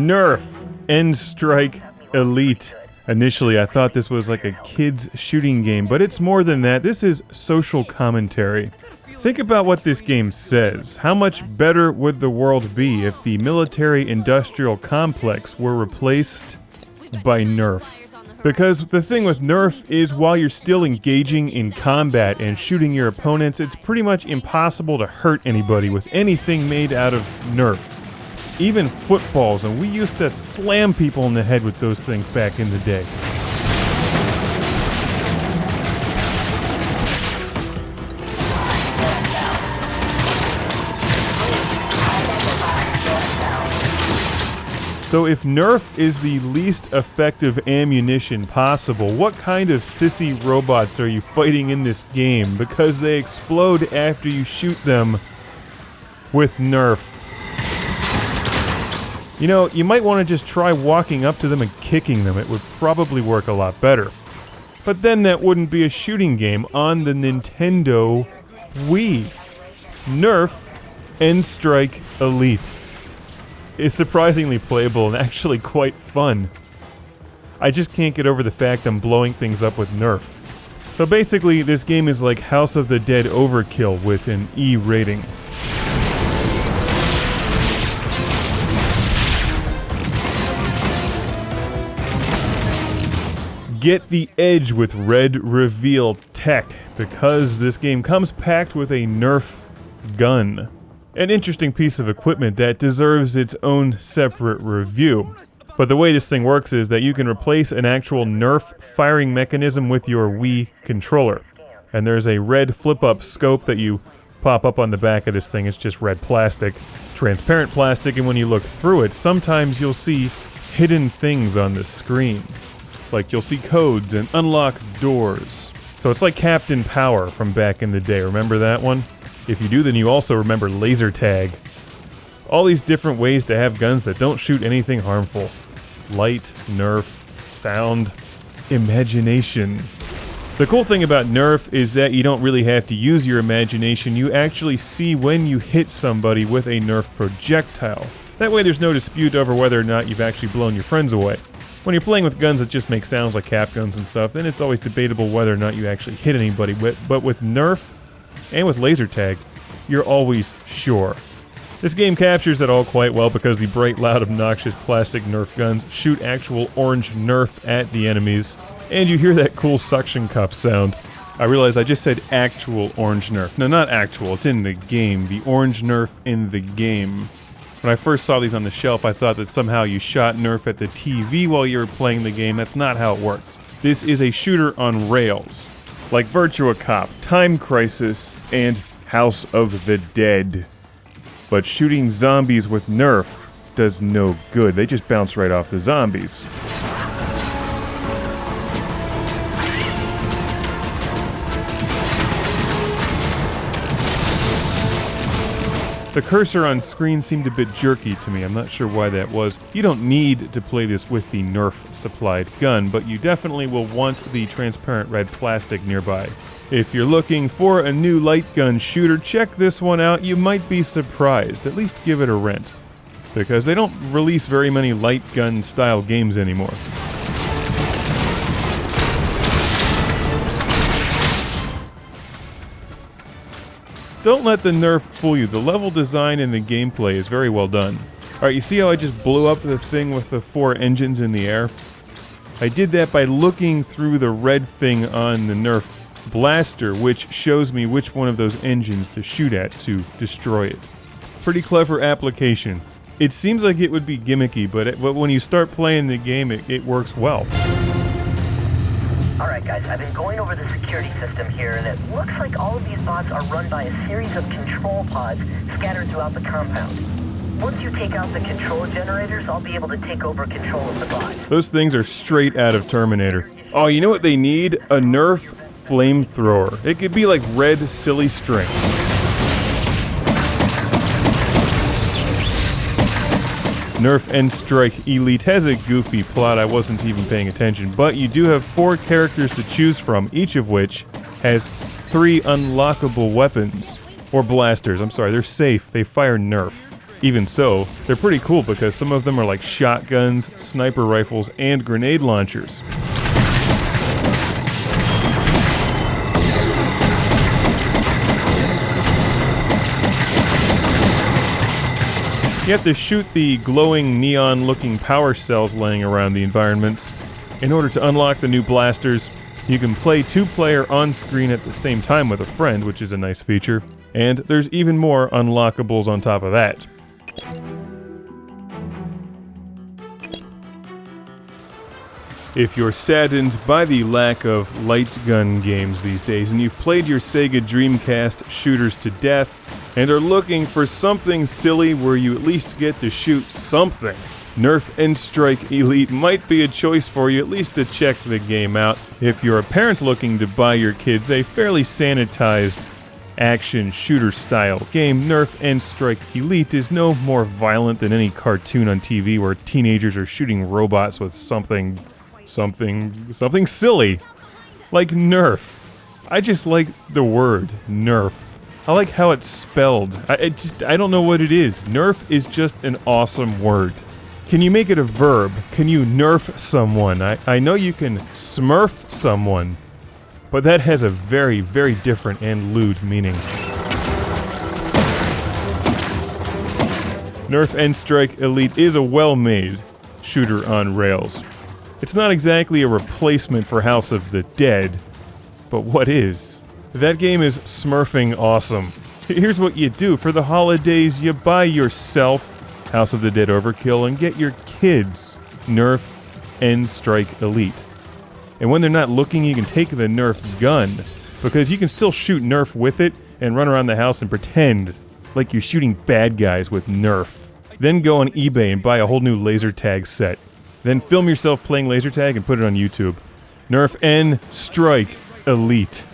NERF N-STRIKE ELITE. Initially, I thought this was like a kid's shooting game, but it's more than that. This is social commentary. Think about what this game says. How much better would the world be if the military-industrial complex were replaced by Nerf? Because the thing with Nerf is while you're still engaging in combat and shooting your opponents, it's pretty much impossible to hurt anybody with anything made out of Nerf. Even footballs, and we used to slam people in the head with those things back in the day. So if Nerf is the least effective ammunition possible, what kind of sissy robots are you fighting in this game? Because they explode after you shoot them with Nerf. You know, you might want to just try walking up to them and kicking them. It would probably work a lot better. But then that wouldn't be a shooting game on the Nintendo Wii. NERF N-STRIKE ELITE is surprisingly playable and actually quite fun. I just can't get over the fact I'm blowing things up with Nerf. So basically, this game is like House of the Dead Overkill with an E rating. Get the edge with Red Reveal Tech, because this game comes packed with a Nerf gun. An interesting piece of equipment that deserves its own separate review. But the way this thing works is that you can replace an actual Nerf firing mechanism with your Wii controller. And there's a red flip-up scope that you pop up on the back of this thing. It's just red plastic, transparent plastic, and when you look through it, sometimes you'll see hidden things on the screen. Like you'll see codes and unlock doors. So it's like Captain Power from back in the day. Remember that one? If you do, then you also remember laser tag. All these different ways to have guns that don't shoot anything harmful. Light, Nerf, sound, imagination. The cool thing about Nerf is that you don't really have to use your imagination. You actually see when you hit somebody with a Nerf projectile. That way there's no dispute over whether or not you've actually blown your friends away. When you're playing with guns that just make sounds like cap guns and stuff, then it's always debatable whether or not you actually hit anybody. But with Nerf and with laser tag, you're always sure. This game captures that all quite well because the bright, loud, obnoxious plastic Nerf guns shoot actual orange Nerf at the enemies, and you hear that cool suction cup sound. I realize I just said actual orange Nerf. No, not actual, it's in the game. The orange Nerf in the game. When I first saw these on the shelf, I thought that somehow you shot Nerf at the TV while you were playing the game. That's not how it works. This is a shooter on rails, like Virtua Cop, Time Crisis, and House of the Dead. But shooting zombies with Nerf does no good. They just bounce right off the zombies. The cursor on screen seemed a bit jerky to me. I'm not sure why that was. You don't need to play this with the Nerf supplied gun, but you definitely will want the transparent red plastic nearby. If you're looking for a new light gun shooter, check this one out. You might be surprised. At least give it a rent, because they don't release very many light gun style games anymore. Don't let the Nerf fool you. The level design and the gameplay is very well done. Alright, you see how I just blew up the thing with the 4 engines in the air? I did that by looking through the red thing on the Nerf blaster, which shows me which one of those engines to shoot at to destroy it. Pretty clever application. It seems like it would be gimmicky, but when you start playing the game, it works well. Alright guys, I've been going over the security system here, and it looks like all of these bots are run by a series of control pods scattered throughout the compound. Once you take out the control generators, I'll be able to take over control of the bot. Those things are straight out of Terminator. Oh, you know what they need? A Nerf flamethrower. It could be like red silly string. NERF N-STRIKE ELITE has a goofy plot. I wasn't even paying attention, but you do have 4 characters to choose from, each of which has 3 unlockable weapons. Or blasters, I'm sorry, they're safe, they fire Nerf. Even so, they're pretty cool because some of them are like shotguns, sniper rifles, and grenade launchers. You have to shoot the glowing neon-looking power cells laying around the environments. In order to unlock the new blasters, you can play two-player on-screen at the same time with a friend, which is a nice feature. And there's even more unlockables on top of that. If you're saddened by the lack of light gun games these days, and you've played your Sega Dreamcast shooters to death, and are looking for something silly where you at least get to shoot something, NERF N-STRIKE ELITE might be a choice for you, at least to check the game out. If you're a parent looking to buy your kids a fairly sanitized action shooter style game, NERF N-STRIKE ELITE is no more violent than any cartoon on TV where teenagers are shooting robots with something silly. Like Nerf. I just like the word Nerf. I like how it's spelled. I don't know what it is. Nerf is just an awesome word. Can you make it a verb? Can you nerf someone? I know you can smurf someone, but that has a very, very different and lewd meaning. NERF N-STRIKE ELITE is a well-made shooter on rails. It's not exactly a replacement for House of the Dead, but what is? That game is smurfing awesome. Here's what you do. For the holidays, you buy yourself House of the Dead Overkill and get your kids NERF N-STRIKE ELITE. And when they're not looking, you can take the Nerf gun, because you can still shoot Nerf with it and run around the house and pretend like you're shooting bad guys with Nerf. Then go on eBay and buy a whole new laser tag set. Then film yourself playing laser tag and put it on YouTube. NERF N-STRIKE ELITE.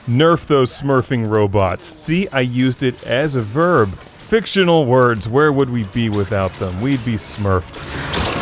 Nerf those smurfing robots. See, I used it as a verb. Fictional words, where would we be without them? We'd be smurfed.